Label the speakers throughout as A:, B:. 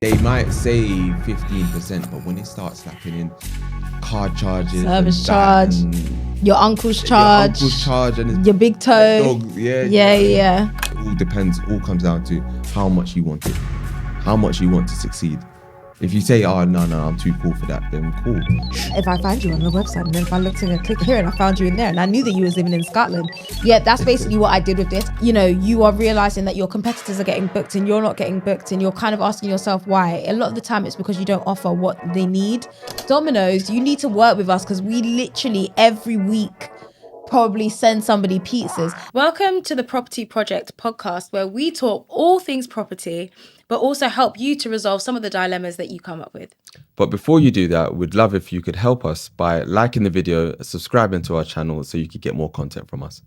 A: They might say 15%, but when they start slapping in card charges,
B: service charge, your uncle's charge,
A: and
B: your big toe,
A: yeah. It all depends. All comes down to how much you want it, how much you want to succeed. If you say, oh, no, I'm too cool for that, then cool.
B: If I find you on the website and then if I looked and click here and I found you in there and I knew that you was living in Scotland, yeah, that's basically what I did with this. You know, you are realizing that your competitors are getting booked and you're not getting booked, and you're kind of asking yourself why. A lot of the time it's because you don't offer what they need. Domino's, you need to work with us because we literally every week probably send somebody pizzas. Welcome to the Property Project podcast, where we talk all things property, but also help you to resolve some of the dilemmas that you come up with.
A: But before you do that, we'd love if you could help us by liking the video, subscribing to our channel so you could get more content from us.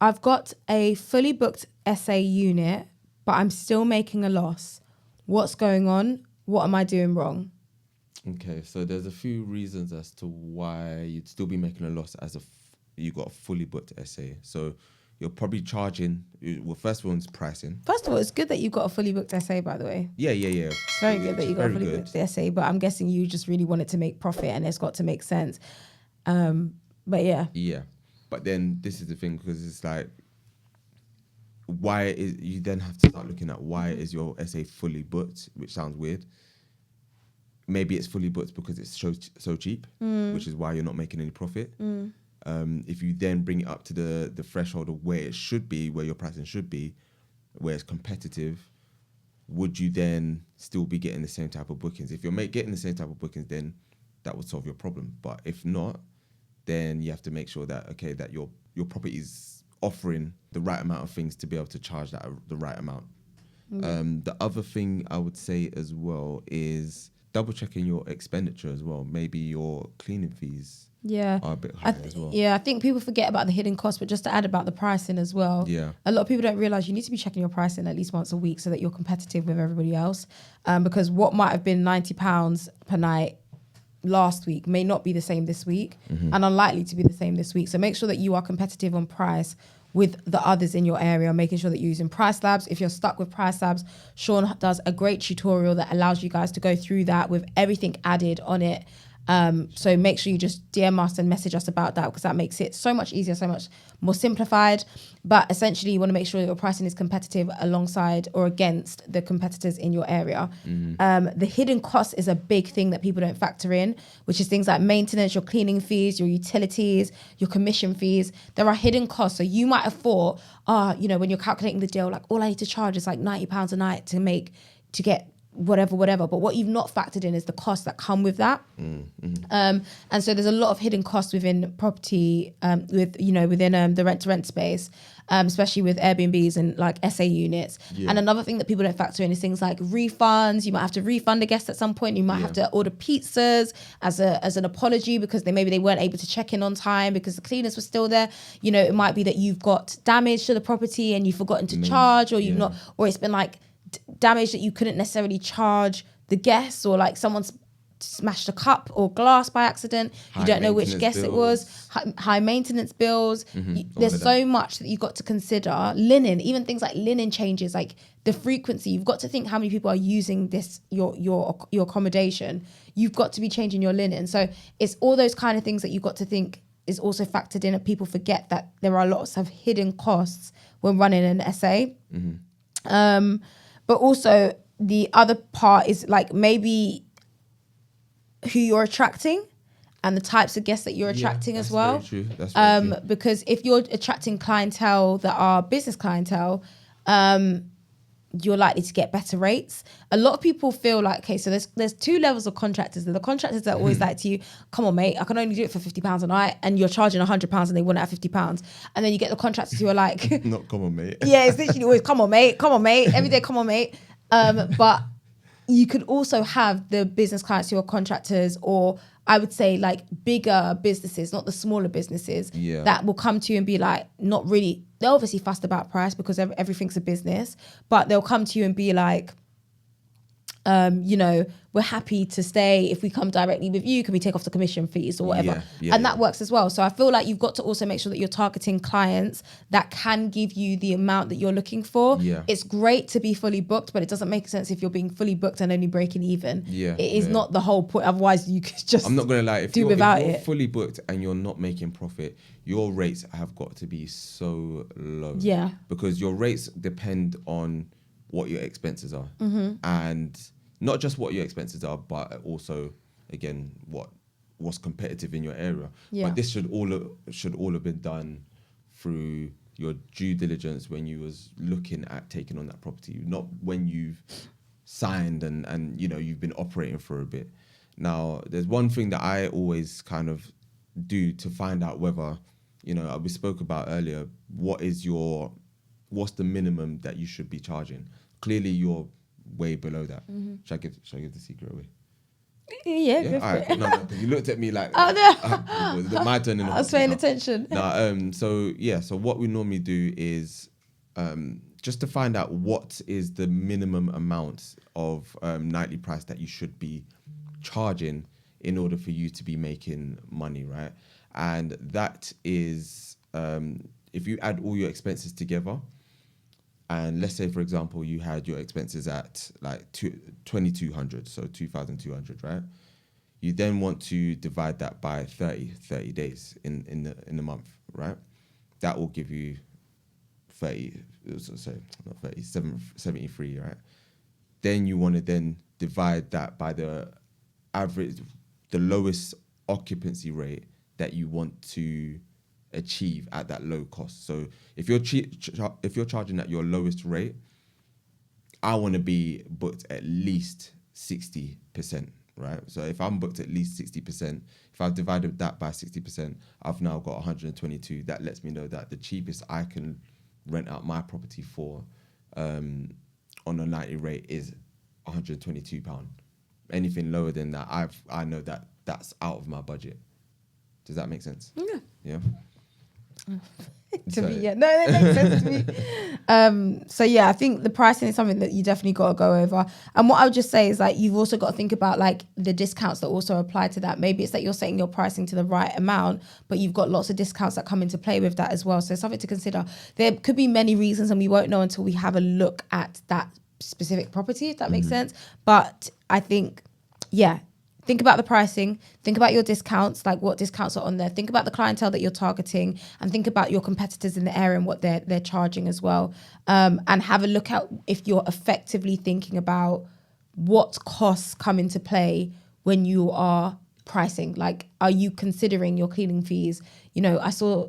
B: I've got a fully booked SA unit, but I'm still making a loss. What's going on? What am I doing wrong?
A: Okay, so there's a few reasons as to why you'd still be making a loss as you got a fully booked SA. So you're probably charging, well, first one's pricing.
B: First of all, it's good that you've got a fully booked SA, by the way.
A: Yeah.
B: It's very good that you got a fully booked SA, but I'm guessing you just really wanted to make profit and it's got to make sense. But yeah.
A: Yeah, but then this is the thing, because it's like, you then have to start looking at why is your SA fully booked, which sounds weird. Maybe it's fully booked because it's so cheap, which is why you're not making any profit. If you then bring it up to the threshold of where it should be, where your pricing should be, where it's competitive, would you then still be getting the same type of bookings? If you're getting the same type of bookings, then that would solve your problem. But if not, then you have to make sure that, okay, that your property is offering the right amount of things to be able to charge that the right amount. The other thing I would say as well is double checking your expenditure as well. Maybe your cleaning fees are a bit higher as well.
B: Yeah, I think people forget about the hidden costs, but just to add about the pricing as well. Yeah. A lot of people don't realize you need to be checking your pricing at least once a week so that you're competitive with everybody else. Because what might have been £90 per night last week may not be the same this week, and unlikely to be the same this week. So make sure that you are competitive on price with the others in your area, making sure that you're using price labs. If you're stuck with price labs, Sean does a great tutorial that allows you guys to go through that with everything added on it. So make sure you just DM us and message us about that, because that makes it so much easier, so much more simplified. But essentially you want to make sure that your pricing is competitive alongside or against the competitors in your area. The hidden cost is a big thing that people don't factor in, which is things like maintenance, your cleaning fees, your utilities, your commission fees. There are hidden costs. So you might have thought, when you're calculating the deal, like all I need to charge is like £90 a night to get whatever, but what you've not factored in is the costs that come with that. And so there's a lot of hidden costs within property, within the rent-to-rent space, especially with Airbnbs and like SA units. And another thing that people don't factor in is things like refunds. You might have to refund a guest at some point. You might have to order pizzas as an apology because they weren't able to check in on time because the cleaners were still there. You know, it might be that you've got damage to the property and you've forgotten to charge, or you've not, or it's been like damage that you couldn't necessarily charge the guests, or like someone's smashed a cup or glass by accident. You don't know which guest it was. High maintenance bills. There's so much that you've got to consider. Linen, even things like linen changes, like the frequency. You've got to think how many people are using this, your accommodation. You've got to be changing your linen. So it's all those kind of things that you've got to think is also factored in, and people forget that there are lots of hidden costs when running an SA. But also the other part is like maybe who you're attracting and the types of guests that you're attracting as well.
A: Very true. That's very true.
B: Because if you're attracting clientele that are business clientele, you're likely to get better rates. A lot of people feel like, okay, so there's two levels of contractors. There are the contractors that always like to you, come on, mate, I can only do it for £50 a night, and you're charging £100 and they want it at £50. And then you get the contractors who are like,
A: not come on, mate.
B: Yeah, it's literally always come on, mate, every day, come on, mate. But you could also have the business clients who are contractors, or I would say like bigger businesses, not the smaller businesses, that will come to you and be like, not really, they're obviously fussed about price because everything's a business, but they'll come to you and be like, we're happy to stay. If we come directly with you, can we take off the commission fees or whatever? And that works as well. So I feel like you've got to also make sure that you're targeting clients that can give you the amount that you're looking for. It's great to be fully booked, but it doesn't make sense if you're being fully booked and only breaking even. It is not the whole point. Otherwise you could just
A: I'm not gonna lie, if
B: you're
A: fully booked and you're not making profit, your rates have got to be so low. Because your rates depend on what your expenses are. And not just what your expenses are, but also, again, what's competitive in your area. But this should all have been done through your due diligence when you was looking at taking on that property, not when you've signed and you've been operating for a bit. Now, there's one thing that I always kind of do to find out whether, we spoke about earlier, what's the minimum that you should be charging? Clearly, you're way below that. Should I give the secret away?
B: Yeah.
A: All right. No, because you looked at me like,
B: oh no,
A: my turn.
B: I was paying attention.
A: So what we normally do is just to find out what is the minimum amount of nightly price that you should be charging in order for you to be making money, right? And that is if you add all your expenses together. And let's say, for example, you had your expenses at like 2,200, so 2,200, right? You then want to divide that by 30 days in the month, right? That will give you 73, right? Then you want to then divide that by the average, the lowest occupancy rate that you want to achieve at that low cost. So if you're charging at your lowest rate, I want to be booked at least 60%, right? So if I'm booked at least 60%, if I've divided that by 60%, I've now got 122. That lets me know that the cheapest I can rent out my property for on a nightly rate is £122. Anything lower than that, I know that that's out of my budget. Does that make sense? Yeah.
B: No, it makes sense to me. So yeah, I think the pricing is something that you definitely got to go over. And what I would just say is like you've also got to think about like the discounts that also apply to that. Maybe it's that you're setting your pricing to the right amount, but you've got lots of discounts that come into play with that as well. So it's something to consider. There could be many reasons, and we won't know until we have a look at that specific property, if that makes sense. But I think, think about the pricing, think about your discounts, like what discounts are on there. Think about the clientele that you're targeting, and think about your competitors in the area and what they're charging as well. And have a look at if you're effectively thinking about what costs come into play when you are pricing. Like, are you considering your cleaning fees? I saw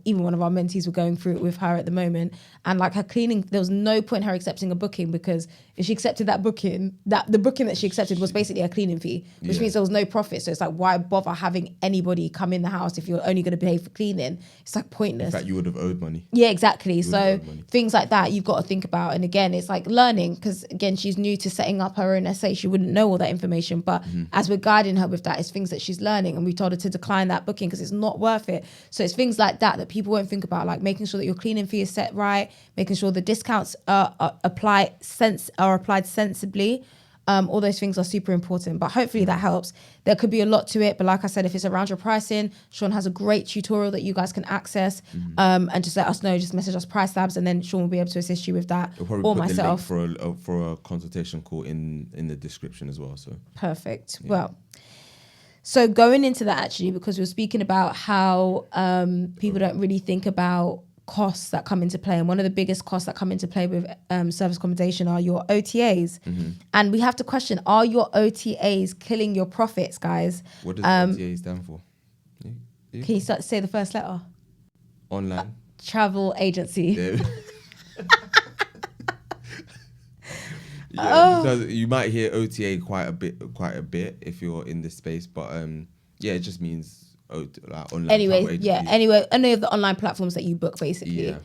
B: even one of our mentees were going through it with her at the moment, and like her cleaning, there was no point her accepting a booking, because if she accepted that booking, the booking that she accepted was basically a cleaning fee, which means there was no profit. So it's like, why bother having anybody come in the house if you're only going to pay for cleaning? It's like pointless.
A: In fact, you would have owed money.
B: Yeah, exactly. So things like that you've got to think about. And again, it's like learning, because again, she's new to setting up her own SA. She wouldn't know all that information, but as we're guiding her with that, it's things that she's learning, and we told her to decline that booking because it's not worth it. So it's things like that people won't think about, like making sure that your cleaning fee is set right, making sure the discounts are applied sensibly. All those things are super important, but hopefully that helps. There could be a lot to it, but like I said, if it's around your pricing, Sean has a great tutorial that you guys can access, and just let us know, just message us Price Labs, and then Sean will be able to assist you with that, or myself.
A: The link for a consultation call in the description as well. So perfect.
B: Yeah. Well, so going into that, actually, because we're speaking about how people don't really think about costs that come into play, and one of the biggest costs that come into play with service accommodation are your OTAs. And we have to question, are your OTAs killing your profits, guys?
A: What does OTA stand for?
B: Can you start to say the first letter?
A: Online
B: travel agency.
A: You might hear OTA quite a bit if you're in this space, but it just means like online.
B: Anyway, any of the online platforms that you book, basically.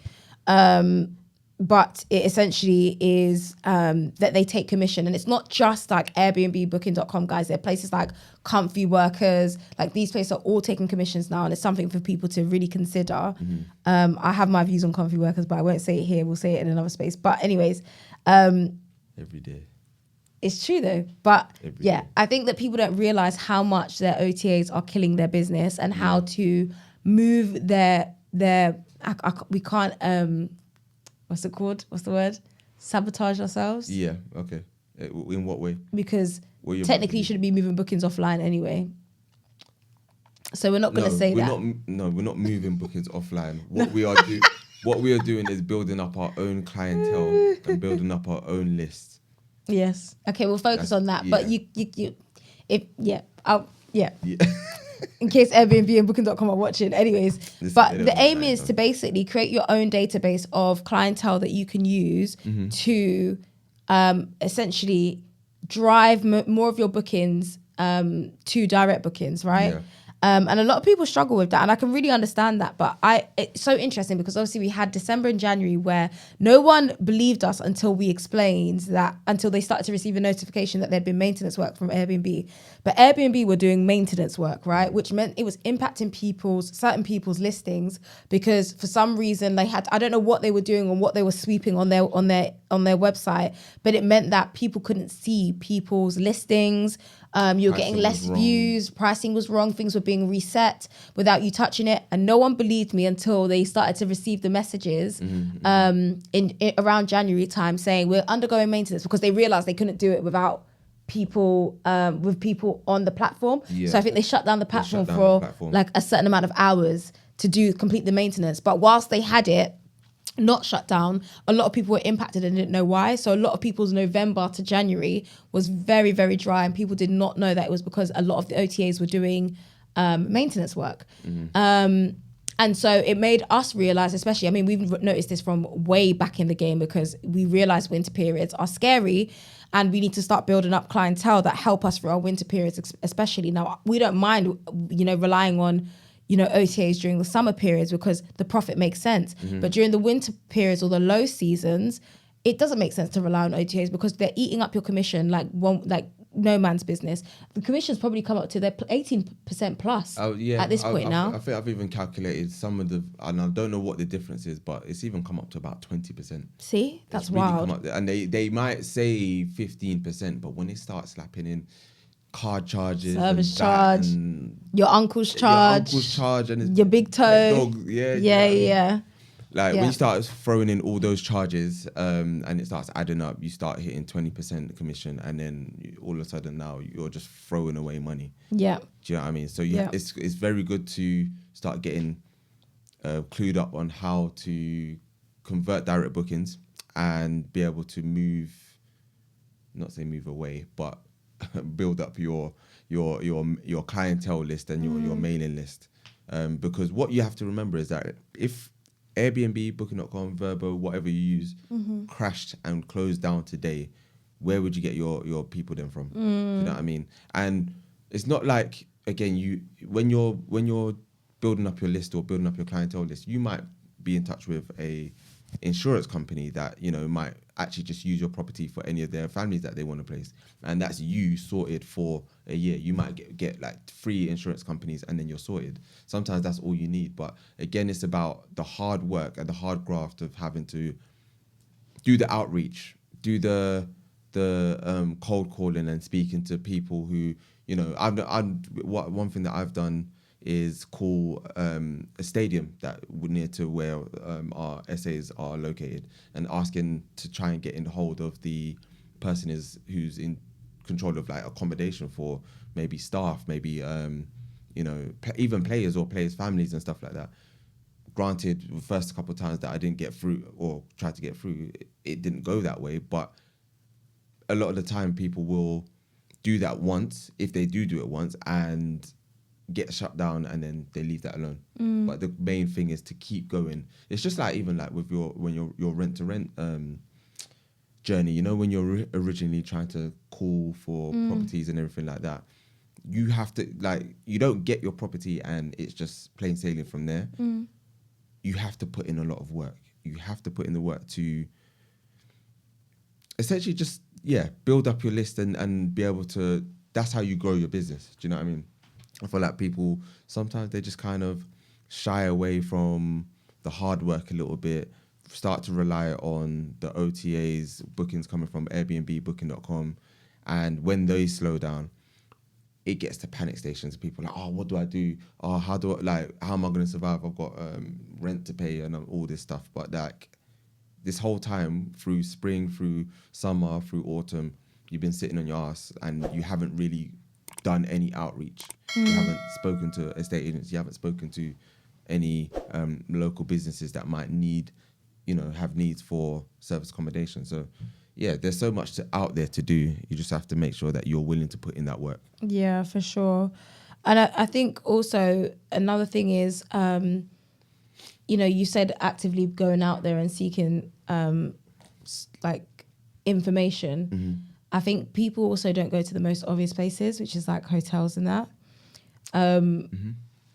B: But it essentially is that they take commission, and it's not just like Airbnb, Booking.com, guys. There are places like Comfy Workers, like these places are all taking commissions now, and it's something for people to really consider. I have my views on Comfy Workers, but I won't say it here. We'll say it in another space. But anyways,
A: every day.
B: It's true though. But I think that people don't realize how much their OTAs are killing their business and how to move their we can't what's it called? What's the word? Sabotage ourselves.
A: Yeah. Okay. In what way?
B: Because technically you shouldn't be moving bookings offline anyway. So we're not going to say that.
A: We're not moving bookings offline. What we are doing is building up our own clientele and building up our own list.
B: Yes. Okay, we'll focus on that. Yeah. But in case Airbnb and Booking.com are watching. Anyways, but the aim is to basically create your own database of clientele that you can use to essentially drive more of your bookings to direct bookings, right? Yeah. And a lot of people struggle with that, and I can really understand that. But it's so interesting because obviously we had December and January where no one believed us until we explained that, until they started to receive a notification that there'd been maintenance work from Airbnb. But Airbnb were doing maintenance work, right? Which meant it was impacting certain people's listings because for some reason they had, I don't know what they were doing or what they were sweeping on their website, but it meant that people couldn't see people's listings. You're getting less views, pricing was wrong, things were being reset without you touching it. And no one believed me until they started to receive the messages in around January time saying we're undergoing maintenance, because they realized they couldn't do it without people with people on the platform. Yeah. So I think they shut down the platform like a certain amount of hours to complete the maintenance. But whilst they had it not shut down, a lot of people were impacted and didn't know why. So a lot of people's November to January was very, very dry, and people did not know that it was because a lot of the OTAs were doing maintenance work. And so it made us realize, especially, I mean, we've noticed this from way back in the game, because we realized winter periods are scary and we need to start building up clientele that help us for our winter periods, especially. Now, we don't mind, relying on OTAs during the summer periods because the profit makes sense. But during the winter periods or the low seasons, it doesn't make sense to rely on OTAs because they're eating up your commission like no man's business. The commission's probably come up to their 18% plus at this point now.
A: I think I've even calculated some of the, and I don't know what the difference is, but it's even come up to about 20%.
B: See? That's wild.
A: And they might say 15%, but when they start slapping in card charges,
B: service charge, and your uncle's charge, and your big toe, yeah.
A: Like when you start throwing in all those charges, and it starts adding up, you start hitting 20% commission, and then all of a sudden now you're just throwing away money. Yeah, do you know what I mean? So it's very good to start getting clued up on how to convert direct bookings and be able to not say move away, but build up your clientele list and your mailing list, because what you have to remember is that if Airbnb, Booking.com, Vrbo, whatever you use, crashed and closed down today, where would you get your people then from? Do you know what I mean? And it's not like, again, when you're building up your list or building up your clientele list, you might be in touch with a insurance company that might actually just use your property for any of their families that they want to place, and that's you sorted for a year. You might get like 3 insurance companies and then you're sorted. Sometimes that's all you need, but again, it's about the hard work and the hard graft of having to do the outreach, do the cold calling and speaking to people who one thing that I've done is call a stadium that near to where our SAs are located, and asking to try and get in hold of the person who's in control of like accommodation for maybe staff, maybe even players or players' families and stuff like that. Granted, the first couple of times that I didn't get through or tried to get through, it didn't go that way, but a lot of the time people will do that once, if they do it once, and get shut down, and then they leave that alone. But the main thing is to keep going. It's just like even like with your rent to rent journey, when you're originally trying to call for properties and everything like that, you have to, like, you don't get your property and it's just plain sailing from there. You have to put in a lot of work. You have to put in the work to essentially just build up your list and be able to, that's how you grow your business. Do you know what I mean? I feel like people, sometimes they just kind of shy away from the hard work a little bit, start to rely on the OTAs, bookings coming from Airbnb, Booking.com, And when they slow down, it gets to panic stations. People are like, oh, what do I do? Oh, how am I going to survive? I've got rent to pay and all this stuff. But like this whole time, through spring, through summer, through autumn, you've been sitting on your ass and you haven't really done any outreach. You haven't spoken to estate agents. You haven't spoken to any local businesses that might have needs for service accommodation. So yeah, there's so much out there to do. You just have to make sure that you're willing to put in that work.
B: Yeah, for sure. And I think also another thing is, you said actively going out there and seeking like information.
A: Mm-hmm.
B: I think people also don't go to the most obvious places, which is like hotels and that.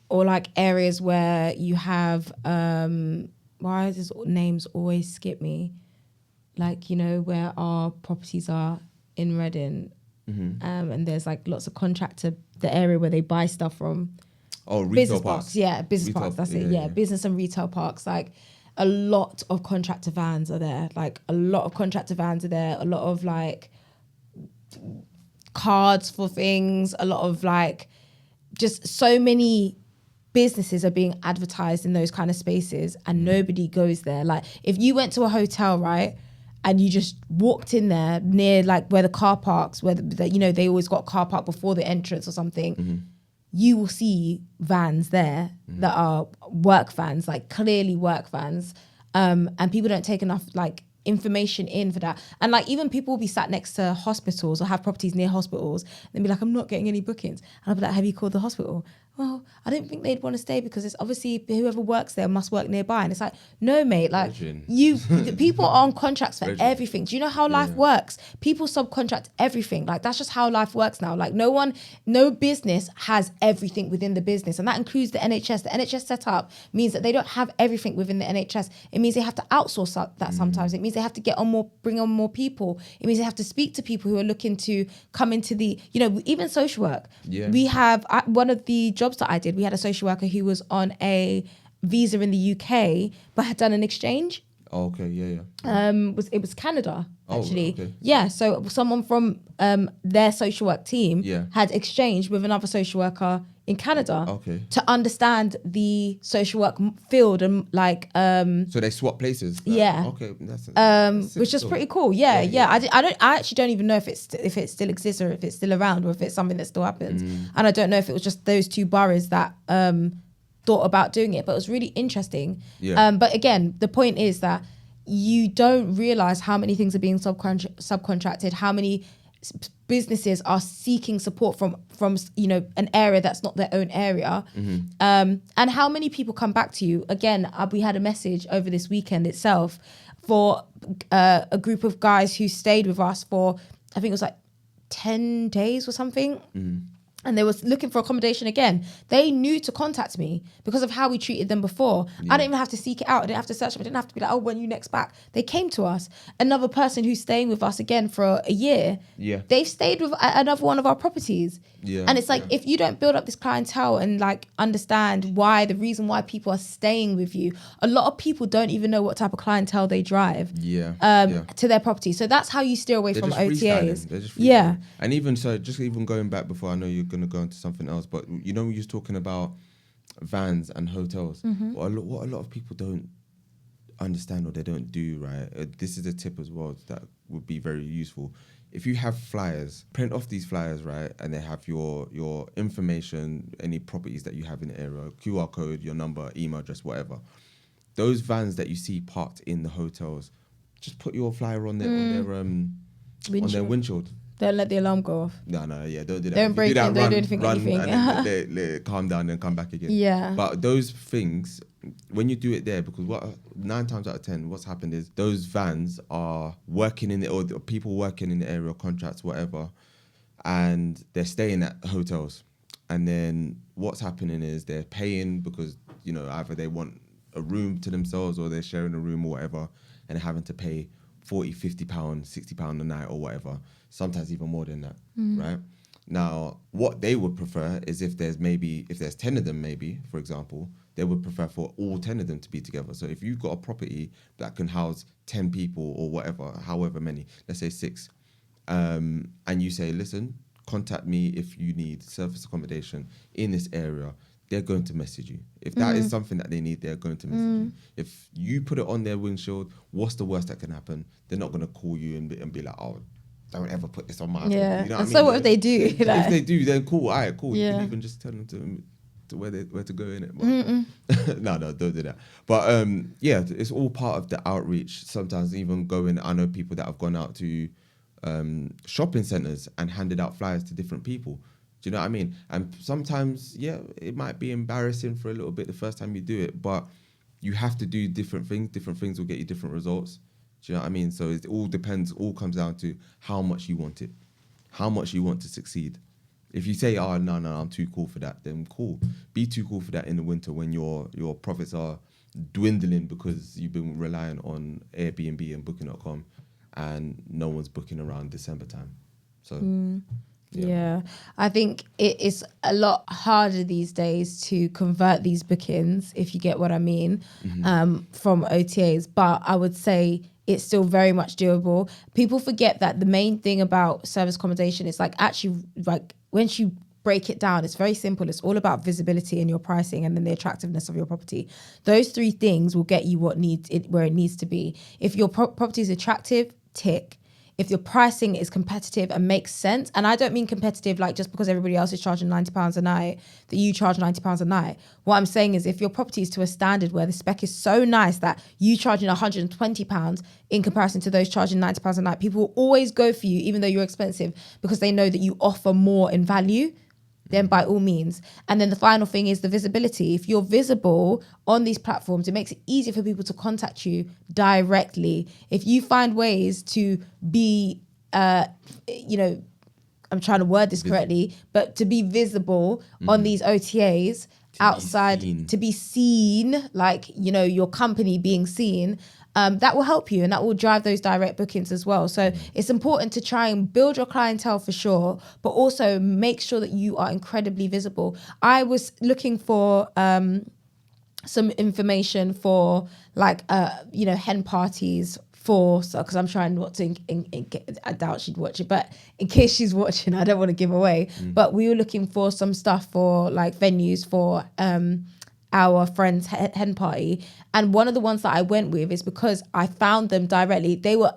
B: Or like areas where you have, why does names always skip me? Like, where our properties are in Reading. And there's like lots of the area where they buy stuff from.
A: Oh, retail
B: business
A: parks.
B: Yeah, business parks, that's it. Yeah, business and retail parks. Like a lot of contractor vans are there. A lot of like cards for things, a lot of like just so many businesses are being advertised in those kind of spaces and nobody goes there. Like if you went to a hotel, right, and you just walked in there near like where the car parks, where they always got car park before the entrance or something, you will see vans there that are work vans, like clearly work vans. And people don't take enough like information in for that. And like even people will be sat next to hospitals or have properties near hospitals and be like, I'm not getting any bookings. And I'll be like, have you called the hospital? Well, I don't think they'd want to stay because it's obviously whoever works there must work nearby. And it's like, no, mate, like people are on contracts for everything. Do you know how life works? People subcontract everything. Like that's just how life works now. Like no business has everything within the business. And that includes the NHS. The NHS setup means that they don't have everything within the NHS. It means they have to outsource that sometimes. It means they have to bring on more people. It means they have to speak to people who are looking to come into the, even social work. Yeah. We have one of the jobs that I did, we had a social worker who was on a visa in the UK but had done an exchange.
A: Oh, okay, yeah.
B: It was Canada, actually.
A: Oh, okay.
B: Yeah, so someone from their social work team had exchanged with another social worker in Canada to understand the social work field and like.
A: So they swap places.
B: Yeah.
A: Okay, that's
B: which is pretty cool. Yeah. I actually don't even know if it still exists or if it's still around or if it's something that still happens. And I don't know if it was just those two boroughs that thought about doing it, but it was really interesting. Yeah. But again, the point is that you don't realize how many things are being subcontracted, how many businesses are seeking support from an area that's not their own area, and how many people come back to you. Again, we had a message over this weekend itself for a group of guys who stayed with us for, I think it was like 10 days or something. And they were looking for accommodation again. They knew to contact me because of how we treated them before. Yeah. I didn't even have to seek it out. I didn't have to search them. I didn't have to be like, oh, when you next back? They came to us. Another person who's staying with us again for a year. Yeah. They've stayed with another one of our properties. Yeah. And it's like, if you don't build up this clientele and like understand the reason why people are staying with you, a lot of people don't even know what type of clientele they drive to their property. So that's how you steer away from OTAs. Yeah.
A: And even so, just even going back before, I know you're going to go into something else, but we were talking about vans and hotels. What a lot of people don't understand or they don't do, right? This is a tip as well that would be very useful. If you have flyers, print off these flyers, right? And they have your information, any properties that you have in the area, QR code, your number, email address, whatever. Those vans that you see parked in the hotels, just put your flyer on their windshield.
B: Don't let the alarm go off.
A: No, yeah, don't do that.
B: Don't break it, don't do anything.
A: And let calm down and come back again.
B: Yeah.
A: But those things, when you do it there, because 9 times out of 10, what's happened is those vans are working in or people working in the area, contracts, whatever, and they're staying at hotels. And then what's happening is they're paying because, either they want a room to themselves or they're sharing a room or whatever, and they're having to pay £40, £50, £60 a night or whatever, sometimes even more than that, right? Now, what they would prefer is if there's 10 of them, maybe, for example, they would prefer for all 10 of them to be together. So if you've got a property that can house 10 people or whatever, however many, let's say 6, and you say, listen, contact me if you need surface accommodation in this area, they're going to message you. If that is something that they need, they're going to message you. If you put it on their windshield, what's the worst that can happen? They're not going to call you and be like, oh, don't ever put this on my
B: Yeah.
A: you know
B: And so what if they do?
A: If they do, then cool. All right, cool.
B: Yeah.
A: You can even just tell them to where to go in it. No, don't do that. But yeah, it's all part of the outreach. Sometimes even going, I know people that have gone out to shopping centers and handed out flyers to different people. Do you know what I mean? And sometimes, yeah, it might be embarrassing for a little bit the first time you do it, but you have to do different things. Different things will get you different results. Do you know what I mean? So it all depends, all comes down to how much you want it, how much you want to succeed. If you say, oh, no, I'm too cool for that, then cool. Be too cool for that in the winter when your profits are dwindling because you've been relying on Airbnb and Booking.com and no one's booking around December time. So,
B: yeah, I think it is a lot harder these days to convert these bookings, if you get what I mean, from OTAs. But I would say it's still very much doable. People forget that the main thing about service accommodation is like actually like once you break it down, it's very simple. It's all about visibility and your pricing and then the attractiveness of your property. Those three things will get you what needs it where it needs to be. If your property is attractive, tick. If your pricing is competitive and makes sense, and I don't mean competitive like just because everybody else is charging £90 a night, that you charge £90 a night. What I'm saying is if your property is to a standard where the spec is so nice that you charging £120 in comparison to those charging £90 a night, people will always go for you even though you're expensive because they know that you offer more in value. Then by all means. And then the final thing is the visibility. If you're visible on these platforms, it makes it easier for people to contact you directly. If you find ways to be, I'm trying to word this correctly, but to be visible on these OTAs outside, to be seen, like, your company being seen, that will help you and that will drive those direct bookings as well. So it's important to try and build your clientele for sure, but also make sure that you are incredibly visible. I was looking for some information for hen parties because I'm trying not to, I doubt she'd watch it, but in case she's watching, I don't want to give away. But we were looking for some stuff for like venues for our friend's hen party. And one of the ones that I went with is because I found them directly. They were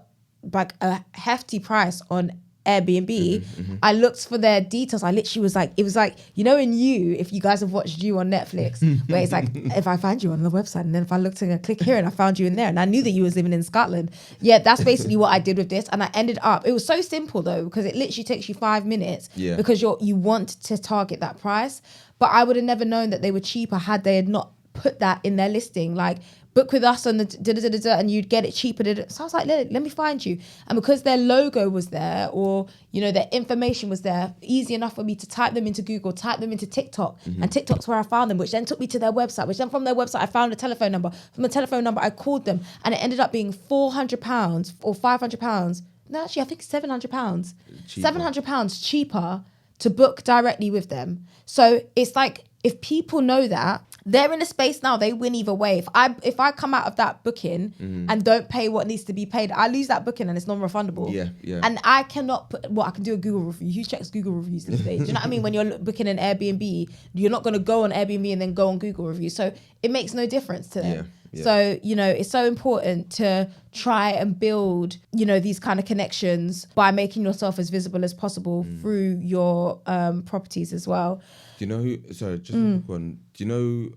B: like a hefty price on Airbnb. I looked for their details. I literally was like, it was like, in You, if you guys have watched You on Netflix, where it's like, if I find you on the website and then if I looked and I click here and I found you in there and I knew that you was living in Scotland. Yeah, that's basically what I did with this. And I ended up, it was so simple though, because it literally takes you 5 minutes because you want to target that price. But I would have never known that they were cheaper had they had not put that in their listing. Like, book with us on the and you'd get it cheaper. So I was like, let me find you. And because their logo was there or, their information was there, easy enough for me to type them into Google, type them into TikTok. And TikTok's where I found them, which then took me to their website, which then from their website, I found a telephone number. From the telephone number, I called them and it ended up being £400 or £500. No, actually, I think £700. £700 cheaper to book directly with them. So it's like, if people know that, they're in a space now, they win either way. If I come out of that booking and don't pay what needs to be paid, I lose that booking and it's non-refundable. Yeah. And I cannot I can do a Google review. Who checks Google reviews these days? Do you know what I mean? When you're booking an Airbnb, you're not going to go on Airbnb and then go on Google reviews. So it makes no difference to them. Yeah. So, it's so important to try and build, these kind of connections by making yourself as visible as possible through your properties as well.
A: Do you know who? Sorry, just a quick one. Do you know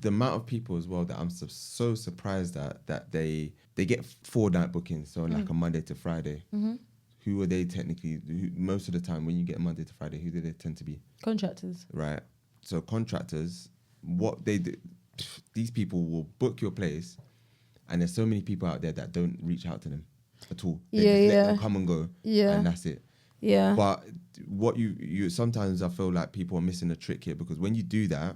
A: the amount of people as well that I'm so surprised at that they get 4-night bookings, so like a Monday to Friday. Who are they technically? Most of the time, when you get Monday to Friday, who do they tend to be?
B: Contractors.
A: Right. So contractors, what they do, these people will book your place, and there's so many people out there that don't reach out to them at all. They just let them come and go, and that's it.
B: Yeah.
A: But what you sometimes I feel like people are missing a trick here, because when you do that,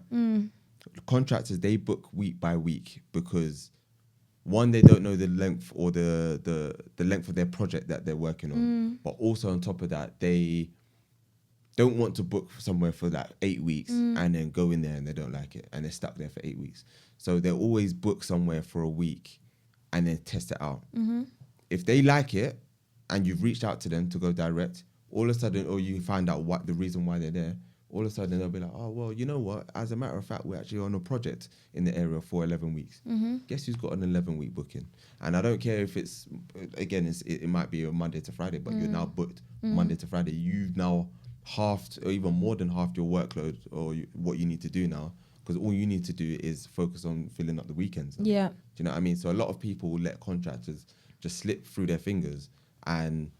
A: contractors, they book week by week because one, they don't know the length or the length of their project that they're working on. But also on top of that, they don't want to book somewhere for like 8 weeks and then go in there and they don't like it and they're stuck there for 8 weeks. So they'll always book somewhere for a week and then test it out. If they like it, and you've reached out to them to go direct, all of a sudden, or you find out what the reason why they're there, all of a sudden they'll be like, oh, well, you know what? As a matter of fact, we're actually on a project in the area for 11 weeks. Guess who's got an 11-week booking? And I don't care if it's, again, it might be a Monday to Friday, but you're now booked Monday to Friday. You've now halved or even more than halved your workload or what you need to do now, because all you need to do is focus on filling up the weekends.
B: Yeah.
A: Do you know what I mean? So a lot of people let contractors just slip through their fingers, and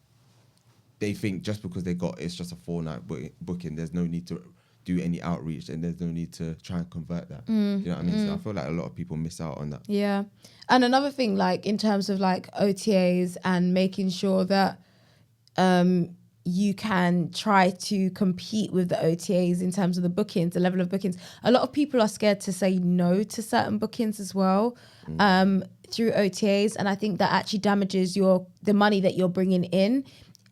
A: they think just because it's just a 4-night booking, there's no need to do any outreach and there's no need to try and convert that. Do you know what I mean? So I feel like a lot of people miss out on that.
B: Yeah. And another thing, like in terms of like OTAs and making sure that you can try to compete with the OTAs in terms of the bookings, the level of bookings. A lot of people are scared to say no to certain bookings as well through OTAs. And I think that actually damages the money that you're bringing in.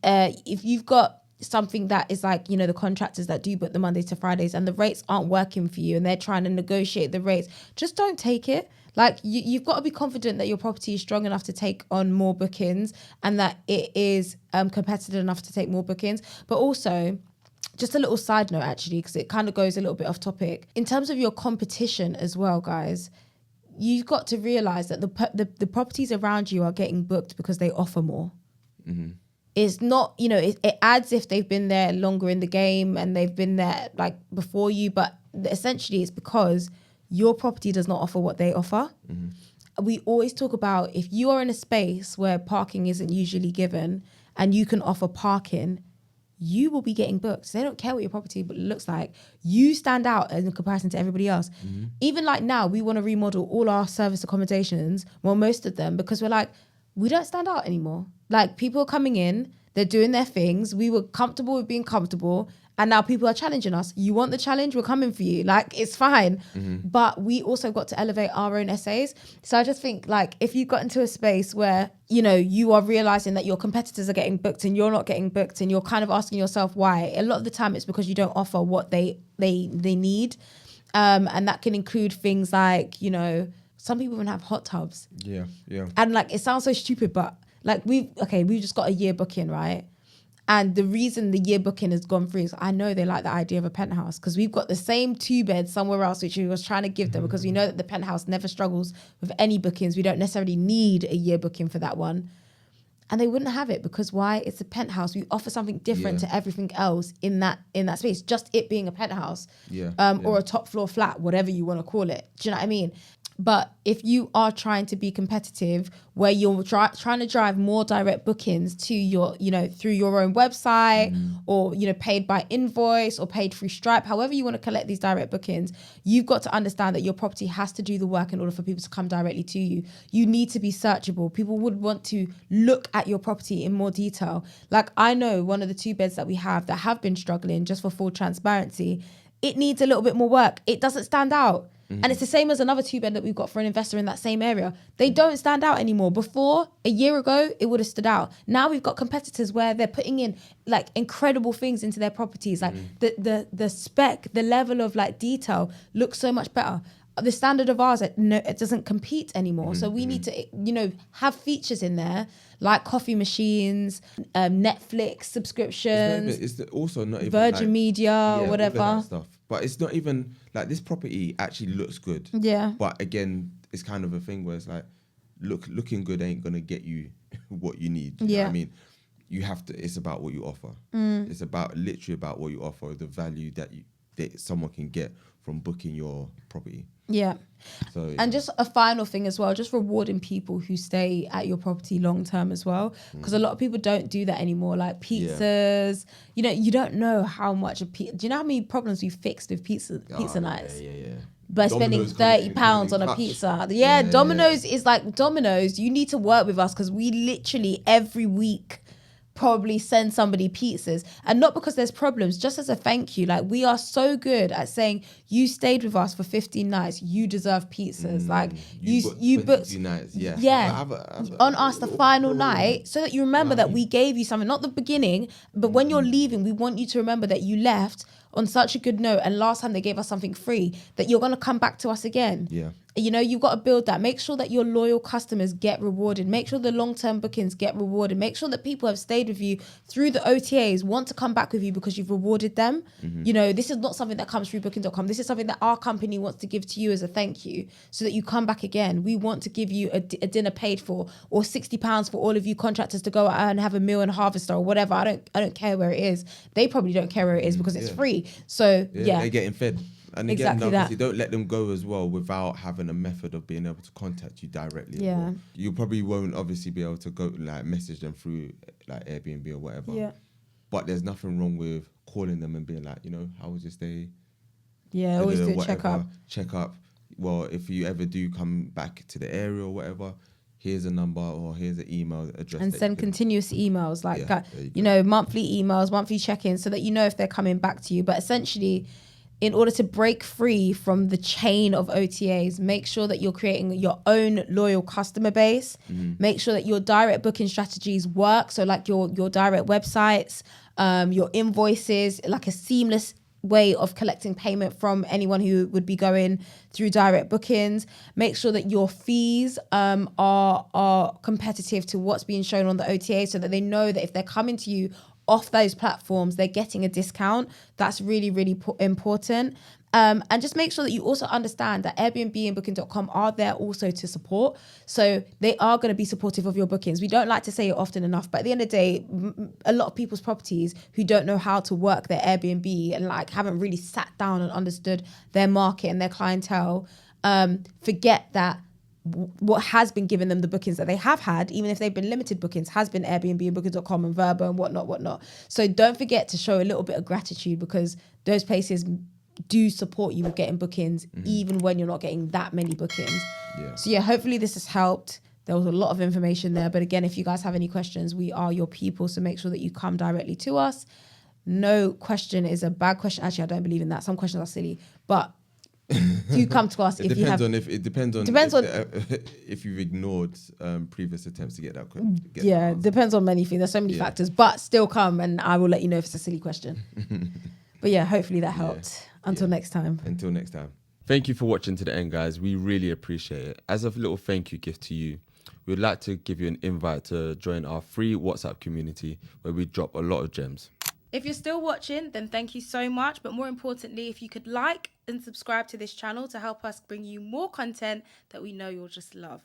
B: If you've got something that is like, the contractors that do book the Mondays to Fridays and the rates aren't working for you and they're trying to negotiate the rates, just don't take it. Like you've got to be confident that your property is strong enough to take on more bookings and that it is competitive enough to take more bookings. But also, just a little side note actually, because it kind of goes a little bit off topic. In terms of your competition as well, guys, you've got to realize that the properties around you are getting booked because they offer more. Mm-hmm. It's not, it adds if they've been there longer in the game and they've been there like before you, but essentially it's because your property does not offer what they offer. Mm-hmm. We always talk about if you are in a space where parking isn't usually given and you can offer parking, you will be getting booked. They don't care what your property looks like. You stand out in comparison to everybody else. Mm-hmm. Even like now, we want to remodel all our service accommodations, well, most of them, because we're like, we don't stand out anymore. Like people are coming in, they're doing their things. We were comfortable with being comfortable. And now people are challenging us. You want the challenge? We're coming for you. Like, it's fine. Mm-hmm. But we also got to elevate our own essays. So I just think, like, if you got into a space where, you are realizing that your competitors are getting booked and you're not getting booked and you're kind of asking yourself why, a lot of the time it's because you don't offer what they need. And that can include things like, some people even have hot tubs.
A: Yeah, yeah.
B: And, like, it sounds so stupid, but, like, we've just got a year booking, right? And the reason the year booking has gone through is I know they like the idea of a penthouse because we've got the same 2-bed somewhere else, which we was trying to give them because we know that the penthouse never struggles with any bookings. We don't necessarily need a year booking for that one. And they wouldn't have it because why? It's a penthouse. We offer something different to everything else in that space, just it being a penthouse or a top floor flat, whatever you want to call it. Do you know what I mean? But if you are trying to be competitive, where you're trying to drive more direct bookings to your, through your own website or, paid by invoice or paid through Stripe, however you want to collect these direct bookings, you've got to understand that your property has to do the work in order for people to come directly to you. You need to be searchable. People would want to look at your property in more detail. Like I know one of the 2 beds that we have that have been struggling, just for full transparency, it needs a little bit more work. It doesn't stand out. Mm-hmm. And it's the same as another 2-bed that we've got for an investor in that same area. They don't stand out anymore. Before, a year ago, it would have stood out. Now we've got competitors where they're putting in like incredible things into their properties. Like the spec, the level of like detail looks so much better. The standard of ours, it doesn't compete anymore. So we need to, have features in there like coffee machines, Netflix subscriptions.
A: It's also not even
B: Virgin Media, whatever.
A: All of that stuff. But it's not even like this property actually looks good.
B: Yeah.
A: But again, it's kind of a thing where it's like, looking good ain't gonna get you what you need. You know what I mean? You have to. It's about what you offer. It's literally about what you offer, the value that someone can get from booking your property.
B: Yeah.
A: So,
B: and just a final thing as well, just rewarding people who stay at your property long term as well. Because a lot of people don't do that anymore. Like pizzas, you don't know how much do you know how many problems we fixed with pizza nights?
A: Yeah.
B: By spending £30 on a pizza. Domino's is like Domino's. You need to work with us because we literally every week probably send somebody pizzas, and not because there's problems, just as a thank you. Like we are so good at saying you stayed with us for 15 nights, you deserve pizzas. Like you booked
A: nights,
B: on us the final night, so that you remember that we gave you something, not the beginning, but when you're leaving, we want you to remember that you left on such a good note, and last time they gave us something free, that you're going to come back to us again. You know, you've got to build that. Make sure that your loyal customers get rewarded. Make sure the long-term bookings get rewarded. Make sure that people have stayed with you through the OTAs, want to come back with you because you've rewarded them. You know, this is not something that comes through booking.com. This is something that our company wants to give to you as a thank you so that you come back again. We want to give you a dinner paid for, or £60 for all of you contractors to go out and have a meal in Harvester or whatever. I don't care where it is. They probably don't care where it is because it's free. So
A: they're getting fed. And again,
B: exactly
A: obviously, don't let them go as well without having a method of being able to contact you directly.
B: Yeah.
A: As well. You probably won't obviously be able to go like message them through like Airbnb or whatever.
B: Yeah.
A: But there's nothing wrong with calling them and being like, you know, how was your stay?
B: Yeah, always do a check-up.
A: Check up. Well, if you ever do come back to the area or whatever, here's a number or here's an email address.
B: And send continuous emails, like,
A: you
B: know, monthly emails, monthly check-ins, so that you know if they're coming back to you. But essentially, in order to break free from the chain of OTAs, make sure that you're creating your own loyal customer base. Make sure that your direct booking strategies work. So like your direct websites, your invoices, like a seamless way of collecting payment from anyone who would be going through direct bookings. Make sure that your fees are competitive to what's being shown on the OTA, so that they know that if they're coming to you off those platforms, they're getting a discount. That's really, really important. And just make sure that you also understand that Airbnb and Booking.com are there also to support. So they are going to be supportive of your bookings. We don't like to say it often enough, but at the end of the day, a lot of people's properties who don't know how to work their Airbnb and like haven't really sat down and understood their market and their clientele, forget that what has been giving them the bookings that they have had, even if they've been limited bookings, has been Airbnb and Booking.com and Verbo and whatnot. So don't forget to show a little bit of gratitude, because those places do support you with getting bookings, even when you're not getting that many bookings. So hopefully this has helped. There was a lot of information there, but again, if you guys have any questions, we are your people, so make sure that you come directly to us. No question is a bad question. Actually, I don't believe in that. Some questions are silly, but do come to us
A: it depends on if you've ignored previous attempts to get that question.
B: Depends on many things. There's so many factors, but still come and I will let you know if it's a silly question. But yeah, hopefully that helped. Until next time.
A: Thank you for watching to the end, guys. We really appreciate it. As a little thank you gift to you, we'd like to give you an invite to join our free WhatsApp community where we drop a lot of gems.
B: If you're still watching, then thank you so much. But more importantly, if you could like and subscribe to this channel to help us bring you more content that we know you'll just love.